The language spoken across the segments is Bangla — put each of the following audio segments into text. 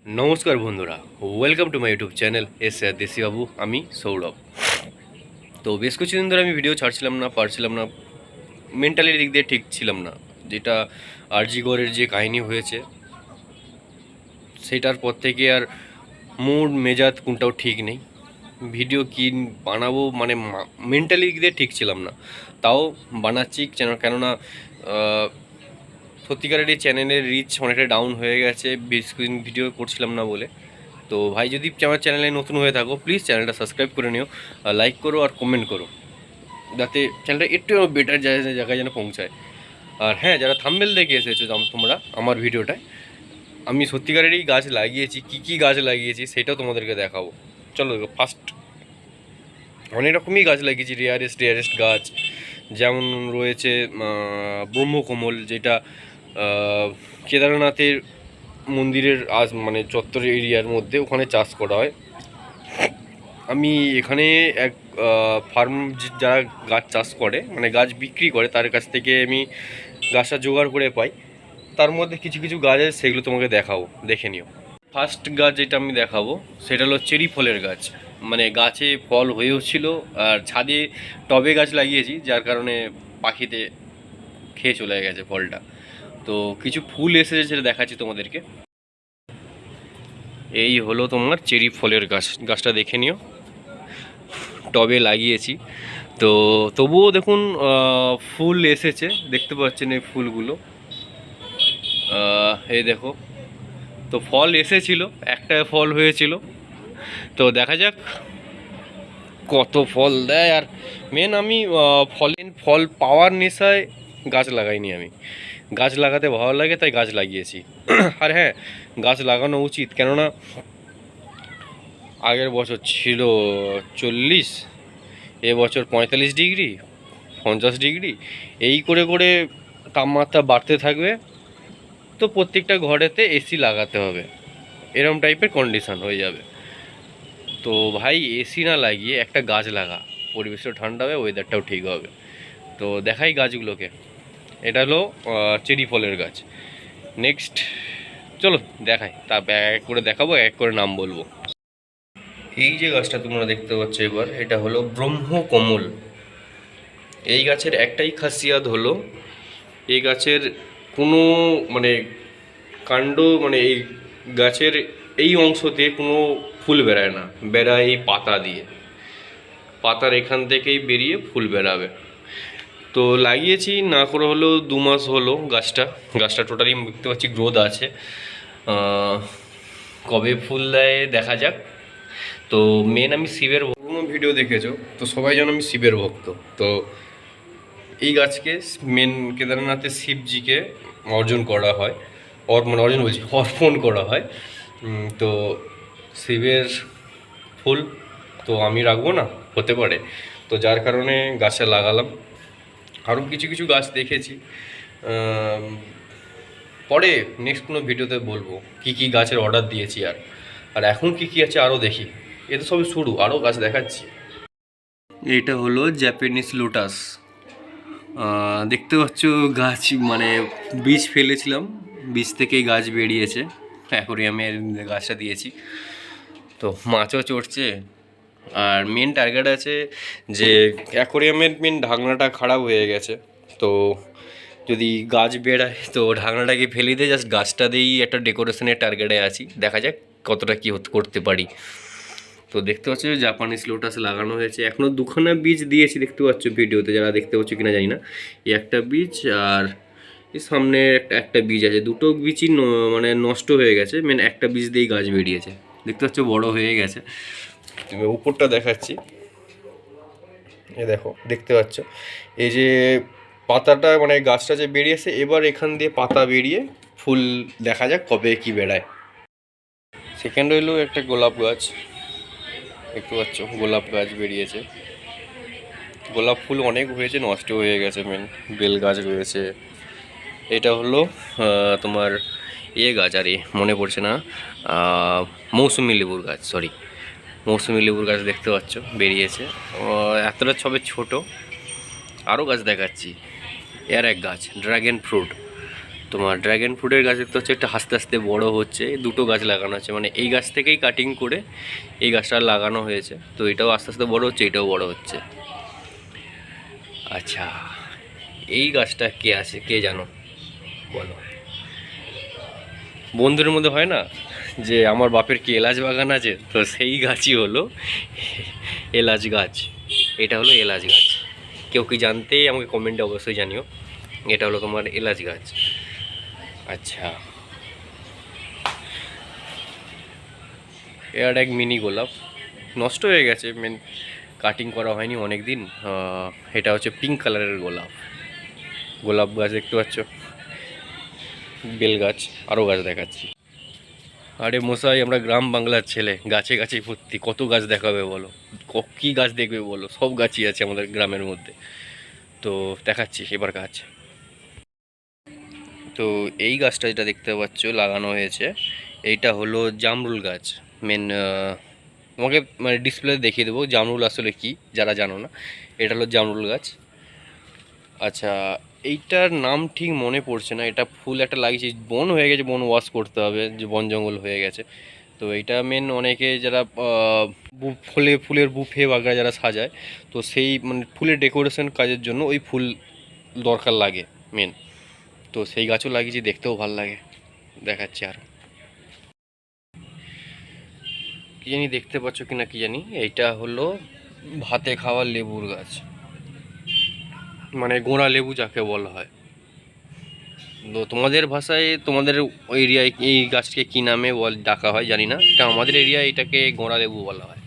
নমস্কার বন্ধুরা, welcome to my YouTube channel S R Desi Babu. আমি সৌরভ। তো বেশ কিছুদিন ধরে আমি ভিডিও ছাড়ছিলাম না, পারছিলাম না, মেন্টালি দিক দিয়ে ঠিক ছিলাম না। যেটা আরজি গড়ের যে কাহিনী হয়েছে সেটার পর থেকে আর মুড মেজাজ কোনটাও ঠিক নেই। ভিডিও কি বানাবো মানে মেন্টালি দিক দিয়ে ঠিক ছিলাম না, তাও বানাচ্ছি কেননা সত্যিকারের এই চ্যানেলের রিচ অনেকটা ডাউন হয়ে গেছে বেশ কিছুদিন ভিডিও করছিলাম না বলে। তো ভাই, যদি আমার চ্যানেলে নতুন হয়ে থাকো প্লিজ চ্যানেলটা সাবস্ক্রাইব করে নিও, আর লাইক করো আর কমেন্ট করো, যাতে চ্যানেলটা একটু বেটার জায়গায় যেন পৌঁছায়। আর হ্যাঁ, যারা থাম্বনেল দেখে এসেছো তোমরা আমার ভিডিওটায়, আমি সত্যিকারেরই গাছ লাগিয়েছি, কী কী গাছ লাগিয়েছি সেটাও তোমাদেরকে দেখাবো। চলো, ফার্স্ট অনেক রকমই গাছ লাগিয়েছি, রেয়ারেস্ট গাছ। যেমন রয়েছে ব্রহ্মকমল, যেটা কেদারনাথের মন্দিরের মানে চত্বর এরিয়ার মধ্যে ওখানে চাষ করা হয়। আমি এখানে এক ফার্ম যারা গাছ চাষ করে মানে গাছ বিক্রি করে তার কাছ থেকে আমি গাছটা জোগাড় করে পাই। তার মধ্যে কিছু কিছু গাছ আছে, সেগুলো তোমাকে দেখাবো, দেখে নিও। ফার্স্ট গাছ যেটা আমি দেখাবো সেটা হলো চেরি ফলের গাছ। মানে গাছে ফল হয়েও ছিল, আর ছাদে টবে গাছ লাগিয়েছি, যার কারণে পাখিতে খেয়ে চলে গেছে ফলটা। তো কিছু ফুল এসেছে সেটা দেখাচ্ছি তোমাদেরকে। এই হলো তোমার চেরি ফলের গাছ, গাছটা দেখে নিও, টবে লাগিয়েছি। তো তবুও দেখুন ফুল এসেছে, দেখতে পাচ্ছেন এই ফুলগুলো, এই দেখো। তো ফল এসেছিল, একটা ফল হয়েছিল, তো দেখা যাক কত ফল দেয়। আর মেন আমি ফল পাওয়ার নেশায় গাছ লাগাইনি, আমি গাছ লাগাতে ভালো লাগে তাই গাছ লাগিয়েছি। আর হ্যাঁ, গাছ লাগানো উচিত, কেননা আগের বছর ছিল 40, এবছর 45 ডিগ্রি, 50 ডিগ্রি, এই করে করে তাপমাত্রা বাড়তে থাকবে। তো প্রত্যেকটা ঘরেতে এসি লাগাতে হবে, এরম টাইপের কন্ডিশান হয়ে যাবে। তো ভাই, এসি না লাগিয়ে একটা গাছ লাগা, পরিবেশটাও ঠান্ডা হবে, ওয়েদারটাও ঠিক হবে। তো দেখাই গাছগুলোকে। এটা হলো চেরি ফলের গাছ। নেক্সট চলো দেখাই, তারপর এক এক করে দেখাবো, এক এক করে নাম বলবো। এই যে গাছটা তোমরা দেখতে পাচ্ছ এবার, এটা হলো ব্রহ্মকমল। এই গাছের একটাই খাসিয়াত হলো, এই গাছের কোনো মানে কাণ্ড মানে এই গাছের এই অংশতে কোনো ফুল বেরায় না, বেরায় এই পাতা দিয়ে, পাতার এখান থেকেই বেরিয়ে ফুল বেরাবে। তো লাগিয়েছি না করে হলেও 2 মাস হলো গাছটা টোটালি দেখতে পাচ্ছি গ্রোথ আছে। কবে ফুল দেয় দেখা যাক। তো মেন আমি শিবের কোনো ভিডিও দেখেছো তো সবাই জানো আমি শিবের ভক্ত। তো এই গাছকে মেন কেদারনাথের শিবজিকে অর্জন করা হয়, মানে অর্জন বলছি, অর্পণ করা হয়। তো শিবের ফুল তো আমি রাখবো না, হতে পারে, তো যার কারণে গাছটা লাগালাম। আরও কিছু কিছু গাছ দেখেছি, পরে নেক্সট কোনো ভিডিওতে বলবো কি কি গাছের অর্ডার দিয়েছি। আর এখন কি কি আছে আরও দেখি, এ তো সবই শুরু, আরও গাছ দেখাচ্ছি। এটা হলো জাপানিজ লোটাস, দেখতে পাচ্ছ গাছ মানে বীজ ফেলেছিলাম, বীজ থেকেই গাছ বেরিয়েছে, অ্যাকোরিয়ামে গাছটা দিয়েছি। তো মাছও চড়ছে, আর মেন টার্গেট আছে যে অ্যাকোরিয়ামের মেন ঢাকনাটা খারাপ হয়ে গেছে। তো যদি গাছ বেড়ায় তো ঢাকনাটাকে ফেলে দিয়ে জাস্ট গাছটা দিয়েই একটা ডেকোরেশনের টার্গেটে আছি, দেখা যাক কতটা কী করতে পারি। তো দেখতে পাচ্ছ জাপানিজ লোটাস লাগানো হয়েছে, এখনও 2খানা বীজ দিয়েছি, দেখতে পাচ্ছ ভিডিওতে, যারা দেখতে পাচ্ছ কিনা জানি না। এই একটা বীজ, আর এই সামনে একটা বীজ আছে, দুটো বীজই মানে নষ্ট হয়ে গেছে, মেন একটা বীজ দিয়েই গাছ বেরিয়েছে, দেখতে পাচ্ছ বড় হয়ে গেছে। উপরটা দেখাচ্ছি, এ দেখো, দেখতে পাচ্ছ এই যে পাতাটা মানে গাছটা যে বেরিয়েছে, এবার এখান দিয়ে পাতা বেরিয়ে ফুল, দেখা যাক কবে কি বেড়ায়। সেকেন্ড হইলো একটা গোলাপ গাছ, দেখতে পাচ্ছ গোলাপ গাছ বেরিয়েছে, গোলাপ ফুল অনেক হয়েছে, নষ্ট হয়ে গেছে, মেন বেল গাছ রয়েছে। এটা হলো তোমার গাছ, আরে মনে পড়ছে না, মৌসুমি লেবুর গাছ, সরি, মৌসুমি লেবুর গাছ দেখতে পাচ্ছ বেরিয়েছে, এতটা সবে ছোট। আরও গাছ দেখাচ্ছি, এর এক গাছ ড্রাগন ফ্রুট। তোমার ড্র্যাগন ফ্রুটের গাছ দেখতে হচ্ছে একটা আস্তে আস্তে বড় হচ্ছে, দুটো গাছ লাগানো আছে, মানে এই গাছ থেকেই কাটিং করে এই গাছটা লাগানো হয়েছে। তো এটাও আস্তে আস্তে বড় হচ্ছে, এটাও বড় হচ্ছে। আচ্ছা, এই গাছটা কে আছে কে জানো বলো? বন্ধুদের মধ্যে হয় না যে আমার বাপের কি এলাচ বাগান আছে, তো সেই গাছই হলো এলাচ গাছ। এটা হলো এলাচ গাছ। কেউ কি জানতে আমাকে কমেন্টে অবশ্যই জানিও। এটা হলো তোমার এলাচ গাছ। আচ্ছা, এর এক মিনি গোলাপ নষ্ট হয়ে গেছে, মেন কাটিং করা হয়নি অনেক দিন। এটা হচ্ছে পিঙ্ক কালারের গোলাপ। গোলাপ গাছ দেখতে পাচ্ছ, বেল গাছ, আরও গাছ দেখাচ্ছি। আরে মশাই, আমরা গ্রাম বাংলার ছেলে, গাছে গাছে ভর্তি, কত গাছ দেখাবে বলো? কী গাছ দেখবে বলো? সব গাছই আছে আমাদের গ্রামের মধ্যে। তো দেখাচ্ছি এবার গাছ। তো এই গাছটা যেটা দেখতে পাচ্ছ লাগানো হয়েছে, এইটা হলো জামরুল গাছ। মেন তোমাকে মানে ডিসপ্লে দেখিয়ে দেবো জামরুল আসলে কি, যারা জানো না। এটা হলো জামরুল গাছ। আচ্ছা, এইটার নাম ঠিক মনে পড়ছে না। এটা ফুল একটা লাগিয়েছি, বন হয়ে গেছে, বন ওয়াশ করতে হবে, যে বন জঙ্গল হয়ে গেছে। তো এইটা মেন অনেকে যারা ফুলের বুফে বাগা যারা সাজায়, তো সেই মানে ফুলের ডেকোরেশন কাজের জন্য ওই ফুল দরকার লাগে মেন। তো সেই গাছও লাগিয়েছি, দেখতেও ভালো লাগে। দেখাচ্ছি আর কি জানি দেখতে পাচ্ছ কিনা কি জানি, এইটা হলো ভাতে খাওয়া লেবুর গাছ, মানে গোঁড়া লেবু যাকে বলা হয়। তো তোমাদের ভাষায় তোমাদের এরিয়ায় এই গাছকে কী নামে ডাকা হয় জানি না, এটা আমাদের এরিয়ায় এটাকে গোঁড়া লেবু বলা হয়।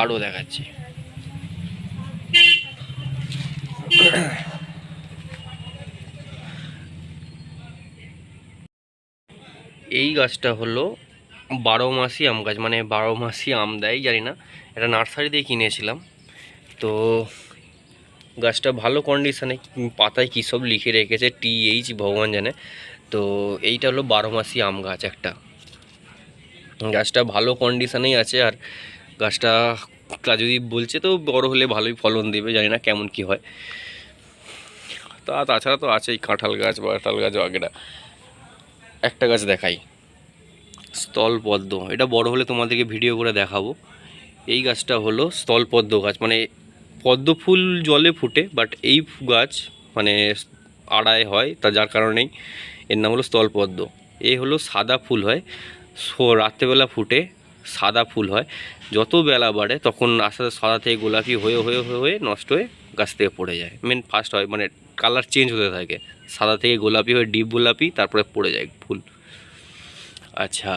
আরও দেখাচ্ছি। এই গাছটা হলো 12 মাসি আম গাছ, মানে 12 মাসি আম দেয় জানি না, এটা নার্সারি দিয়ে কিনেছিলাম। তো গাছটা ভালো কন্ডিশনে, পাতায় কী সব লিখে রেখেছে TH ভগবান জানে। তো এইটা হলো 12 মাসি আম গাছ একটা। গাছটা ভালো কন্ডিশনেই আছে, আর গাছটা যদি বলছে তো বড় হলে ভালোই ফলন দেবে, জানি না কেমন কি হয়। তাছাড়া তো আছেই কাঁঠাল গাছ, বাটাল গাছ বাগেরা। একটা গাছ দেখাই, স্থলপদ্ম। এটা বড় হলে তোমাদেরকে ভিডিও করে দেখাবো। এই গাছটা হলো স্থলপদ্ম গাছ, মানে পদ্ম ফুল জলে ফুটে, বাট এই গাছ মানে আড়ায় হয়, তা যার কারণেই এর নাম হলো স্থলপদ্ম। এই হলো সাদা ফুল হয়, রাত্রেবেলা ফুটে সাদা ফুল হয়। যত বেলা বাড়ে তখন আস্তে আস্তে সাদা থেকে গোলাপি হয়ে হয়ে হয়ে হয়ে নষ্ট হয়ে গাছ থেকে পড়ে যায়। মেন ফার্স্ট হয় মানে কালার চেঞ্জ হতে থাকে, সাদা থেকে গোলাপি হয়ে ডিপ গোলাপি, তারপরে পড়ে যায় ফুল। আচ্ছা,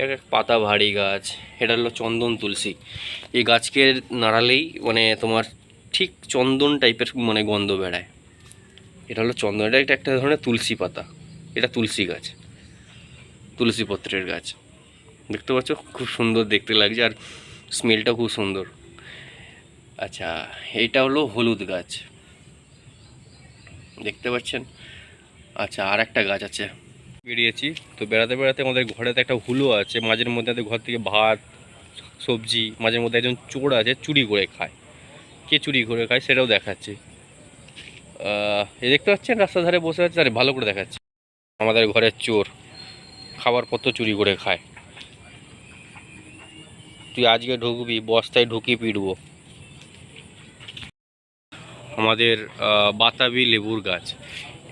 এক পাতা ভারী গাছ। এটা হলো চন্দন তুলসী। এই গাছকে নাড়ালেই মানে তোমার ঠিক চন্দন টাইপের মানে গন্ধ বেড়ায়। এটা হলো চন্দন, এটা একটা ধরনের তুলসী পাতা। এটা তুলসী গাছ, তুলসী পত্রের গাছ। দেখতে পাচ্ছ খুব সুন্দর দেখতে লাগছে, আর স্মেলটা খুব সুন্দর। আচ্ছা, এইটা হলো হলুদ গাছ, দেখতে পাচ্ছেন। আচ্ছা, আর একটা গাছ আছে। বেরিয়েছি তো বেড়াতে বেড়াতে আমাদের ঘরেতে একটা হুলো আছে, মাঝের মধ্যে আমাদের ঘর থেকে ভাত সবজি, মাঝের মধ্যে একজন চোর আছে চুরি করে খায়। কে চুরি করে খায় সেটাও দেখাচ্ছি। এই দেখতে পাচ্ছেন রাস্তার ধারে বসে আছে, আরে ভালো করে দেখাচ্ছি। আমাদের ঘরের চোর খাবারপত্র চুরি করে খায়। তুই আজকে ঢুকবি, বস্তায় ঢুকিয়ে পিটবো। আমাদের বাতাবি লেবুর গাছ,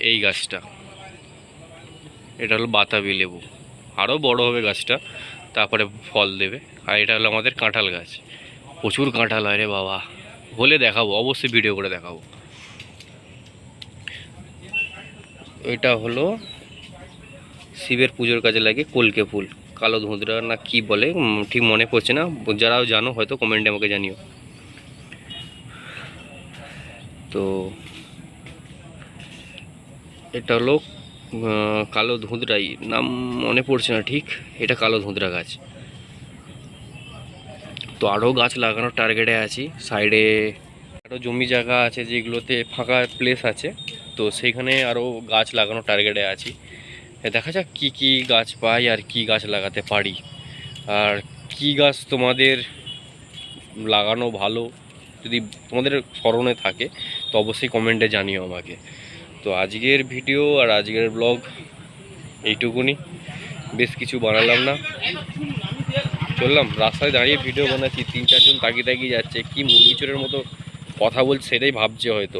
এই গাছটা, এটা হলো বাতাবি লেবু। আরও বড় হবে গাছটা, তারপরে ফল দেবে। আর এটা হলো আমাদের কাঁঠাল গাছ, প্রচুর কাঁঠাল হয় রে বাবা। হলে দেখাবো, অবশ্যই ভিডিও করে দেখাবো। এটা হলো শিবের পুজোর কাজে লাগে কলকে ফুল, কালো ধুঁদরা না কি বলে ঠিক মনে পড়ছে না, যারাও জানো হয়তো কমেন্টে আমাকে জানিও। তো এটা হলো কালো ধুঁদরাই, নাম মনে পড়ছে না ঠিক, এটা কালো ধুঁদরা গাছ। তো আরও গাছ লাগানোর টার্গেটে আছি। সাইডে আরও জমি জায়গা আছে যেগুলোতে ফাঁকা প্লেস আছে, তো সেইখানে আরও গাছ লাগানোর টার্গেটে আছি। দেখা যাক কী কী গাছ পাই আর কি গাছ লাগাতে পারি, আর কি গাছ তোমাদের লাগানো ভালো যদি তোমাদের স্মরণে থাকে তো অবশ্যই কমেন্টে জানিও আমাকে। তো আজকের ভিডিও আর আজকের ব্লগ এইটুকুনি, বেশ কিছু বানালাম না, চললাম রাস্তায় দাঁড়িয়ে ভিডিও বানাচ্ছি, 3-4 জন তাকিয়ে তাকিয়ে যাচ্ছে, কি মুরগি চোরের মতো কথা বলছে সেটাই ভাবছে হয়তো।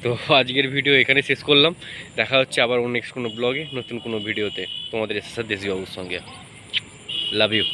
তো আজকের ভিডিও এখানে শেষ করলাম, দেখা হচ্ছে আবার নেক্সট কোনো ব্লগে নতুন কোনো ভিডিওতে তোমাদের এসএসআর দেশি বাবুর সঙ্গে। Love you.